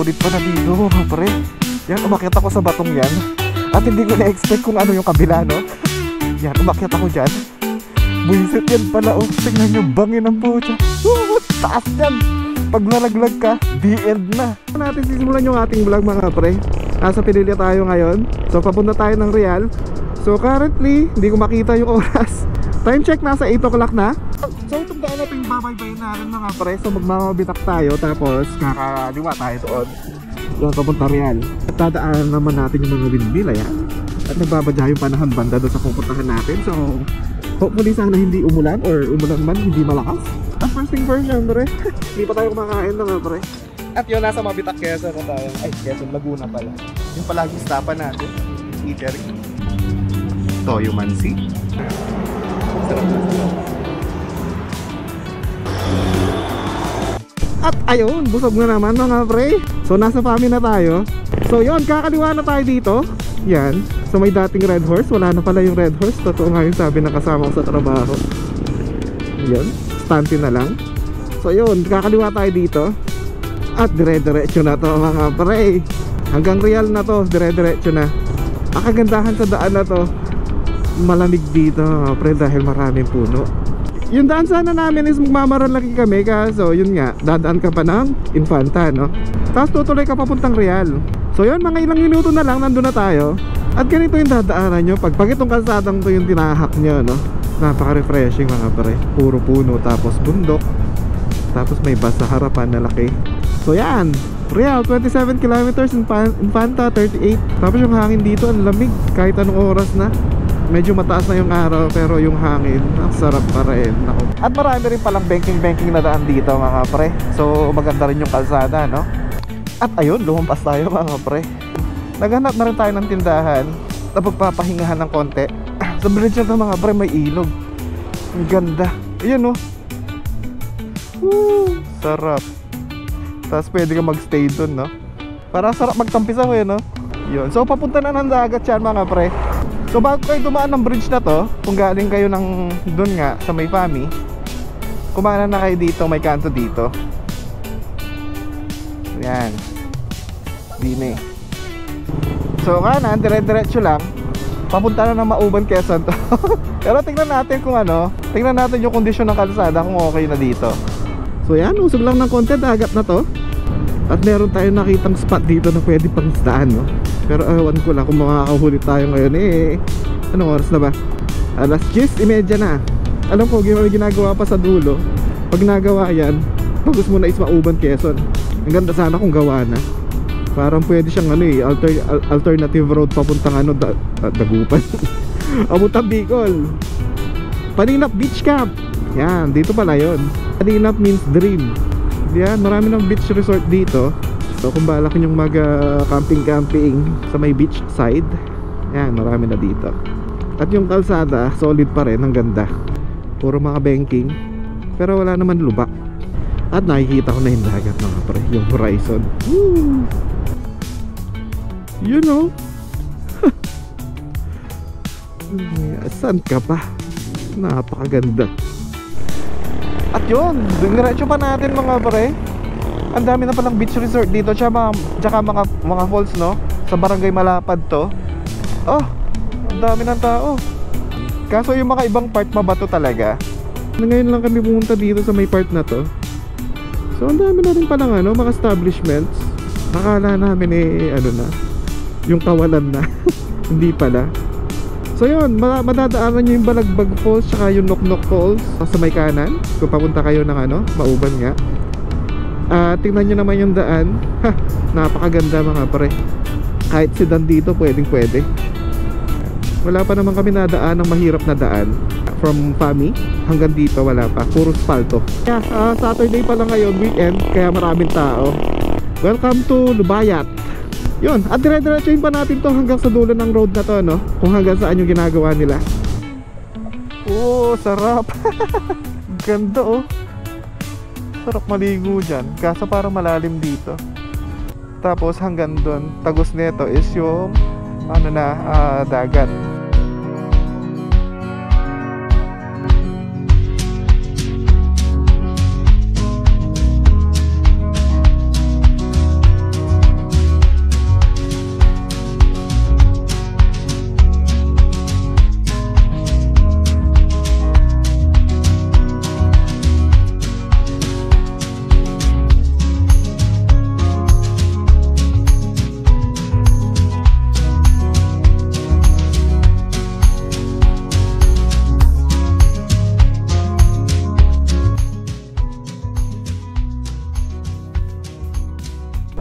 solid pa na dito mga pre. Yan, umakyat ako sa batong yan. At hindi ko na-expect kung ano yung kabila, no? Yan, umakyat ako dyan. Buisit yan pala, oh. Tingnan nyo, bangin ang pucha. Taas yan. Pag nalaglag ka, the end na. Natin sisimulan yung ating vlog mga pre. Nasa Pinilya tayo ngayon. So papunta tayo ng Real. So currently, hindi ko makita yung oras. Time check, nasa 8 o'clock na. So itong daan natin babaybayin natin mga pre. So magmamabitak tayo. Tapos kakaliwa tayo doon. Doon papunta Real. At dadaanan naman natin yung mga windmill, ayan. At nagbabadya yung panahon banda doon sa pupuntahan natin. So hopefully sana hindi umulan. Or umulan man, hindi malakas. At first thing first yan pre. Hindi pa tayo kumakain na nga pre. At yun, nasa Mabitak, Quezon na tayo. Ay, Quezon, Laguna pala. Yung palaging stopan natin, eatery Toyo Mansi. Sarap na sarap. At ayun, busog na naman mga pre. So nasa Fami na tayo. So yun, kakaliwa na tayo dito. Yan, so may dating Red Horse. Wala na pala yung Red Horse. Totoo nga yung sabi ng kasama ko sa trabaho. Yun, stante na lang. So yun, kakaliwa tayo dito. At dire-diretso na to mga pre. Hanggang Real na to, dire-diretso na. Ang kagandahan sa daan na to, malamig dito mga pre dahil maraming puno. Yung daan sana namin is magmamaralaki kami. Kaso yun nga, dadaan ka pa ng Infanta, no? Tapos tutuloy ka papuntang Real. So yun, mga ilang minuto na lang nandun na tayo. At ganito yung dadaanan nyo. Pag itong kalsadang to yung tinahak nyo, no? Napaka-refreshing mga pre. Puro puno tapos bundok. Tapos may bus sa harapan na laki. So yan, Real 27 kilometers, Infanta 38. Tapos yung hangin dito ang lamig kahit anong oras na. Medyo mataas na yung araw pero yung hangin ang sarap pa rin. At marami rin palang banking na daan dito mga pre. So maganda rin yung kalsada, no? At ayun, lumampas tayo mga pre. Naghanap na rin tayo ng tindahan na pagpapahingahan ng konti. Sa bridge na ito mga pre may ilog. Ang ganda. Ayan, no? Woo, sarap. Tapos pwede ka magstay dun, no? Para sarap magtampisaw eh, no? Yun. So papunta na ng dagat yan mga pre. So bago kayo dumaan ng bridge na to, kung galing kayo ng dun nga sa may Fami, kumana na kayo dito, may kanto dito. Yan. Dine. So kanan, dire-diretso lang. Papunta na ng Mauban, Quezon to. Pero tingnan natin kung ano. Tingnan natin yung kondisyon ng kalsada kung okay na dito. So yan, usog lang ng konti, dagat na to. At meron tayong nakitang spot dito na pwede pang isdaan, no? Pero ewan ko lang kung makakahuli tayo ngayon eh. Anong oras na ba? Alas 10:30 na. Alam ko, ginagawa pa sa dulo. Pag nagawa yan, bagus mo na is Mauban, Quezon. Ang ganda sana kung gawa na. Parang pwede siyang ano eh, alternative road papuntang ano, Dagupan. Abutan Bicol. Paninap Beach Camp. Yan, dito pala yun. Paninap means dream. Yan, marami ng beach resort dito. So kung balak nyong mag camping sa may beach side, yan, marami na dito. At yung kalsada, solid pa rin, ang ganda. Puro mga banking, pero wala naman lubak. At nakikita ko na yung dagat mga pre, yung horizon. Woo! You know. Saan ka pa? Napakaganda. At yun, diretso pa natin mga pre. Ang dami na palang beach resort dito, tsaka mga falls, no? Sa Barangay Malapad to. Oh, ang dami ng tao. Kaso yung mga ibang part mabato talaga. Ngayon lang kami pumunta dito sa may part na to. So ang dami na rin palang ano, mga establishments. Nakala namin eh, ano na, yung kawalan na. Hindi pala. So yun, madadaanan nyo yung Balagbag Falls tsaka yung Noknok Falls sa may kanan kung papunta kayo ng ano, Mauban nga. Tingnan nyo naman yung daan. Ha, napakaganda mga pre. Kahit sedan dito pwedeng pwede. Wala pa naman kami nadaan ng mahirap na daan. From Fami hanggang dito wala pa, puro spalto. Yeah, Saturday pa lang ngayon, weekend, kaya maraming tao. Welcome to Lubayat. Yun, at dire-diretsuhin pa natin to hanggang sa dulo ng road na to, no? Kung hanggang saan yung ginagawa nila. Oh, sarap. Ganda, oh. Sarap maligo dyan, kaso parang malalim dito. Tapos hanggang doon, tagos nito is yung ano na, dagat.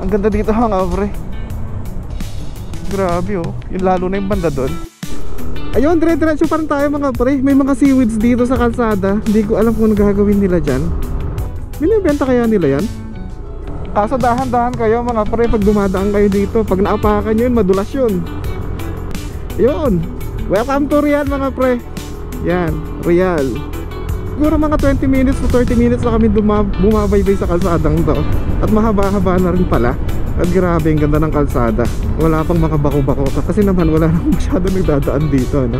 Ang ganda dito mga pre. Grabe oh. Yung lalo na yung banda doon. Ayun, dire-diretso pa rin tayo mga pre. May mga seaweeds dito sa kalsada. Hindi ko alam kung gagawin nila dyan. Binibenta kaya nila yan? Kaso dahan-dahan kayo mga pre pag dumadaan kayo dito. Pag naapakan nyo yun, madulas yun. Yun. Welcome to Real mga pre. Yan, Real. Siguro mga 20 minutes to 30 minutes na kami bumabaybay sa kalsadang to. At mahaba-haba na rin pala. At grabe, ang ganda ng kalsada. Wala pang mga bako-bako. Kasi naman wala nang masyado nagdadaan dito, no?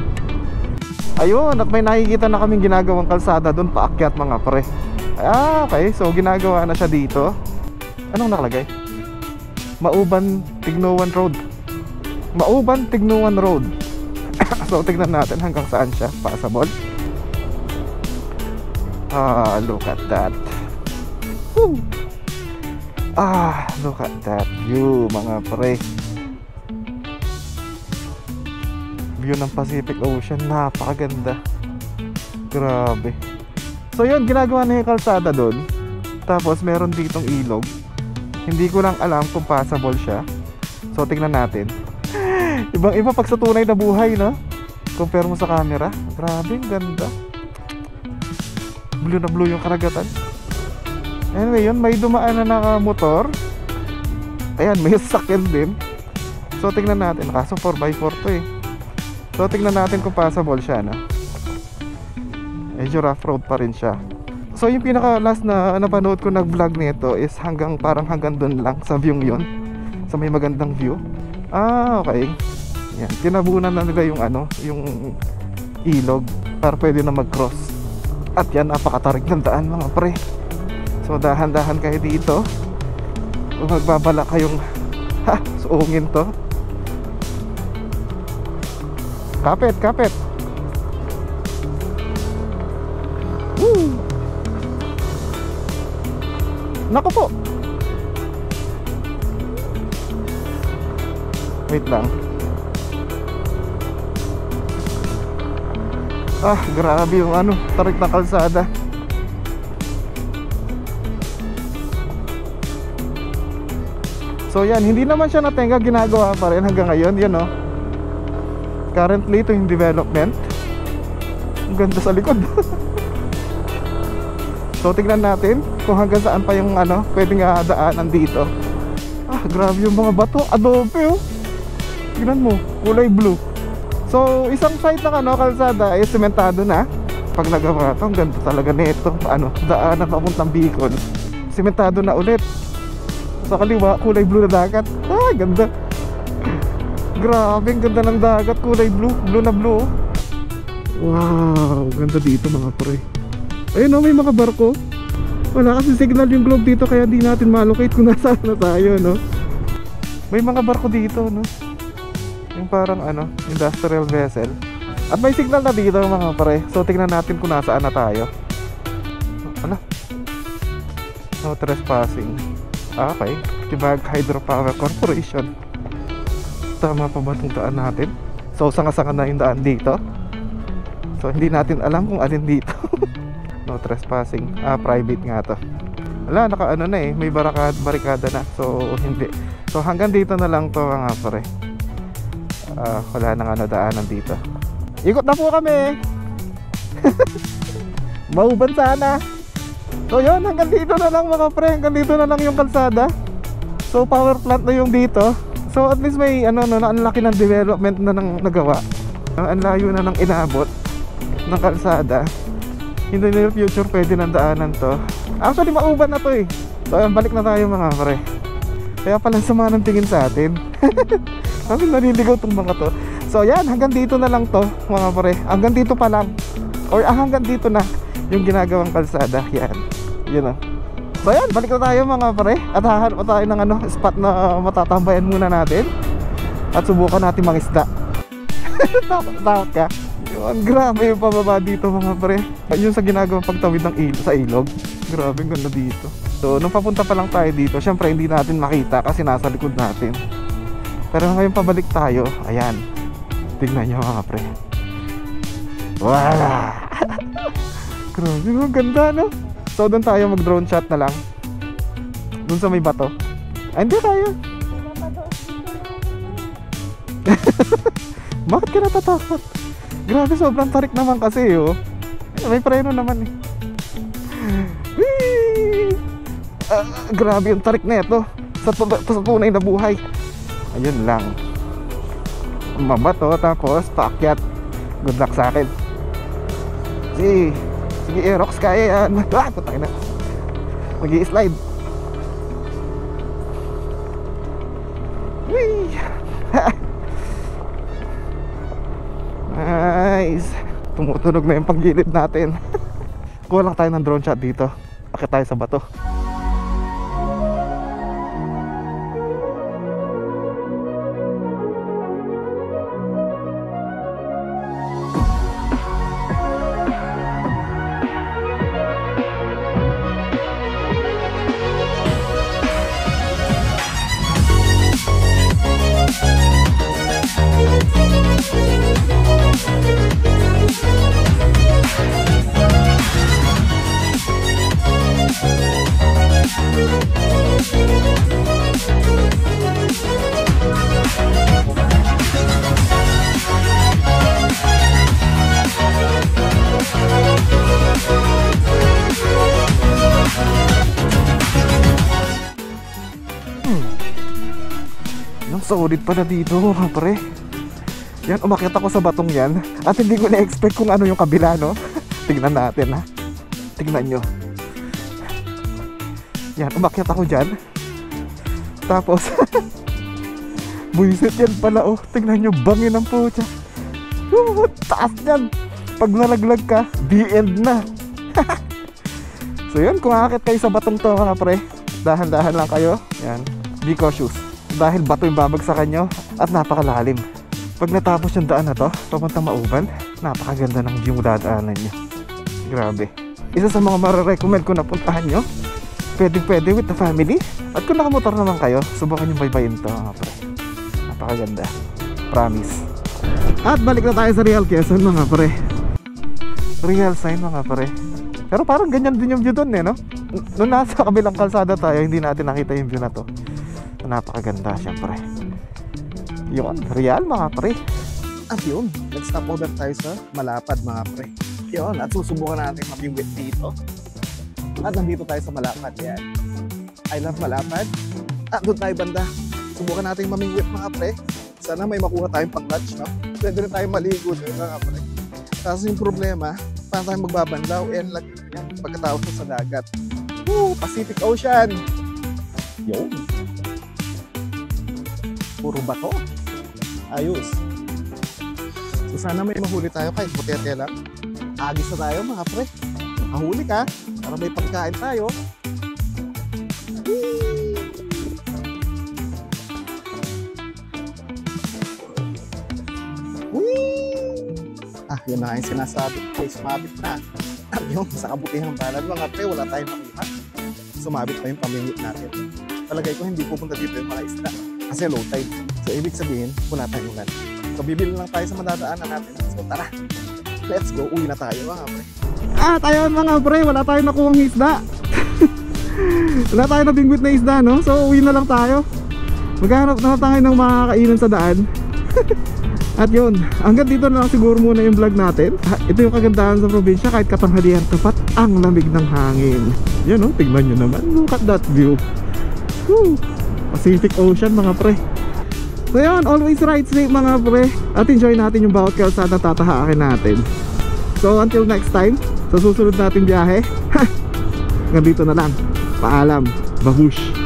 Ayun, at may nakikita na kaming ginagawang kalsada doon paakyat mga pre. Okay, so ginagawa na siya dito. Anong nakalagay? Mauban Tignuan Road. Mauban Tignuan Road. So tignan natin hanggang saan siya passable. Look at that. Woo! Look at that view mga pre. View ng Pacific Ocean, napakaganda. Grabe. So yun, ginagawa na yung kalsada doon. Tapos meron ditong ilog. Hindi ko lang alam kung passable siya. So tingnan natin. Ibang iba pag sa tunay na buhay, no? Compare mo sa camera. Grabe, ang ganda. Blue na blue yung karagatan. Anyway, yun, may dumaan na nakamotor. Ayan, may sasakyan din. So tingnan natin. Kaso 4x4 to eh. So tingnan natin kung passable siya, no? Medyo rough road pa rin siya. So yung pinaka last na napanood ko nag-vlog nito is parang hanggang doon lang sa view yun. So may magandang view. Okay. Yan, tinabunan na nila yung yung ilog para pwede na mag-cross. At yan, napakatarik ng daan mga pre. So dahan-dahan kayo dito. Kung magbabala kayong suungin to. Kapit. Woo! Naku po. Wait lang. Grabe yung tarik na kalsada. So yan, hindi naman siya natenga, ginagawa pa rin hanggang ngayon, yun oh. Currently ito yung development. Ang ganda sa likod. So tignan natin kung hanggang saan pa yung pwedeng daanan dito. Grabe yung mga bato, adobe oh. Tignan mo, kulay blue. So isang side ng kalsada ay sementado na. Pag nagawa ito, ang ganda talaga nito. Daanan papuntang Bicol. Sementado na ulit. Sa kaliwa, kulay blue na dagat. Ganda. Grabe, ang ganda ng dagat, kulay blue. Blue na blue. Wow, ganda dito mga pre. Ayun may mga barko. Wala kasi signal yung globe dito, kaya di natin malocate kung nasaan na tayo, no? May mga barko dito, no? Yung parang industrial vessel. At may signal na dito mga pre. So tingnan natin kung nasaan na tayo. No trespassing. Okay, Tibag Hydropower Corporation. Tama pa ba itong daan natin? So sanga-sanga na yung daan dito. So hindi natin alam kung alin dito. No trespassing. Private nga to. Wala, na eh. May barikada na. So hindi. So hanggang dito na lang to mga pre. Wala nang daanan dito. Ikot na po kami. Mauban sana. So yun, hanggang dito na lang mga pre. Hanggang dito na lang yung kalsada. So power plant na yung dito. So at least may ang laki ng development na nagawa. Ang layo na ng inabot ng kalsada. In the near future pwede nang daanan to. Actually mauban na to eh. So balik na tayo mga pre. Kaya pala sama ng tingin sa atin. Kasi naliligaw tong mga to. So yan, hanggang dito na lang to mga pre. Hanggang dito pa lang. Or hanggang dito na yung ginagawang kalsada. Yan. Yun o. So yan, balik na tayo mga pre. At hahanap tayo ng spot na matatambayan muna natin. At subukan natin mangisda. Takot ka. Yun, grabe yung pababa dito mga pre. Yun sa ginagawang pagtawid ng sa ilog. Grabe, ang ganda dito. So nung papunta pa lang tayo dito, syempre hindi natin makita kasi nasa likod natin. Pero ngayon pabalik tayo. Ayan. Tignan nyo mga pre. Wala. Grabe, ang ganda no. So doon tayo mag drone shot na lang. Doon sa may bato. Ay, hindi kaya. Bakit ka natatakot? Grabe, sobrang tarik naman kasi oh. May preno naman eh. Grabe yung tarik na ito sa tunay na buhay. Ayun lang. Mabato tapos paakyat. Good luck sa akin. Sige Aerox, kaya yan. Putang na. Mag-i-slide. Nice. Tumutunog na yung panggilid natin. Kuha lang tayo ng drone shot dito. Akit tayo sa bato. Solid pala dito mga pre. Yan, umakyat ako sa batong yan at hindi ko na-expect kung ano yung kabila, no? Tignan natin ha. Tignan nyo. Yan, umakyat ako dyan. Tapos buisit yan pala oh. Tignan nyo, bangin ang pucha. Taas yan. Pag nalaglag ka, the end na. So yun, kung akit kayo sa batong to mga pre, dahan-dahan lang kayo. Yan, be cautious. Dahil bato yung babagsakan nyo at napakalalim. Pag natapos yung daan na to, papuntang Mauban, napakaganda ng view dadaanan nyo. Grabe. Isa sa mga marirecommend ko na puntahan nyo. Pwede with the family. At kung nakamotor naman kayo, subukan yung baybayin to mga pre. Napakaganda. Promise. At balik na tayo sa Real Quezon mga pre. Real sign mga pre. Pero parang ganyan din yung view dun eh, no? Nung nasa kabilang kalsada tayo, hindi natin nakita yung view na to. Napakaganda syempre. Yun, real mga pre. At yun, let's stop over tayo sa Malapad mga pre. Yun, at susubukan natin mapingwit dito. At nandito tayo sa Malapad. Yan, I love Malapad. At doon tayo banda. Subukan natin mamingwit mga pre. Sana may makuha tayong pang-lunch, no? Pwede rin tayo maligo doon mga pre. Tapos yung problema, paano tayo magbabandaw? And like, yan, pagkatapos sa dagat. Pacific Ocean. Yun, puro bato. Ayos. So sana may mahuli tayo kahit butete lang. Agis na tayo mga pre. Mahuli ka para may pagkain tayo. Yun na yung sinasabi. Okay, sumabit na. Yung sa kabutihang balad mga pre, wala tayong makuha. Sumabit pa yung pamingwit natin. Talagay ko hindi pupunta dito yung mga isda kasi low tide. So ibig sabihin, wala tayong ulan. So bibili lang tayo sa madadaanan natin. So tara, let's go. Uwi na tayo mga pre. Ayun mga pre, wala tayong nakuhang isda. Wala tayong nabingwit na isda, no? So uwi na lang tayo. Maghanap na tayo ng makakainan sa daan. At yun, hanggang dito na lang siguro muna yung vlog natin. Ito yung kagandahan sa probinsya, kahit katanghalian tapat ang lamig ng hangin. Yan o, tignan nyo naman. Look at that view. Woo! Pacific Ocean mga pre. So yun, always ride safe mga pre. At enjoy natin yung bawat kalsada tatahakin natin. So until next time, sa susunod natin biyahe, hanggang dito na lang. Paalam, babush.